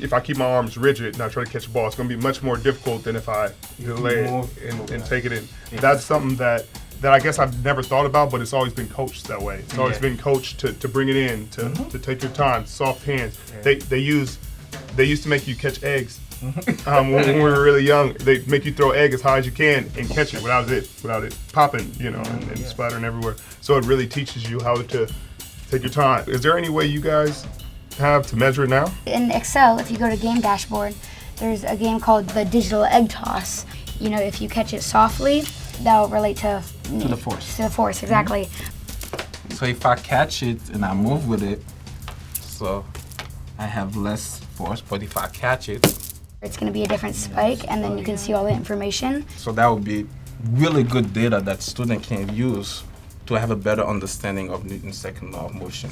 if I keep my arms rigid and I try to catch a ball, it's going to be much more difficult than if I delay it and take it in. That's something that I guess I've never thought about, but it's always been coached that way. It's always been coached to bring it in, to take your time, soft hands. They used to make you catch eggs. When we were really young, they make you throw egg as high as you can and catch it without it popping, and splattering everywhere. So it really teaches you how to take your time. Is there any way you guys have to measure it now? In Excel, if you go to Game Dashboard, there's a game called the Digital Egg Toss. If you catch it softly, that'll relate to the force. To the force, exactly. So if I catch it and I move with it, so I have less force, but if I catch it, it's going to be a different spike, and then you can see all the information. So that would be really good data that student can use to have a better understanding of Newton's second law of motion.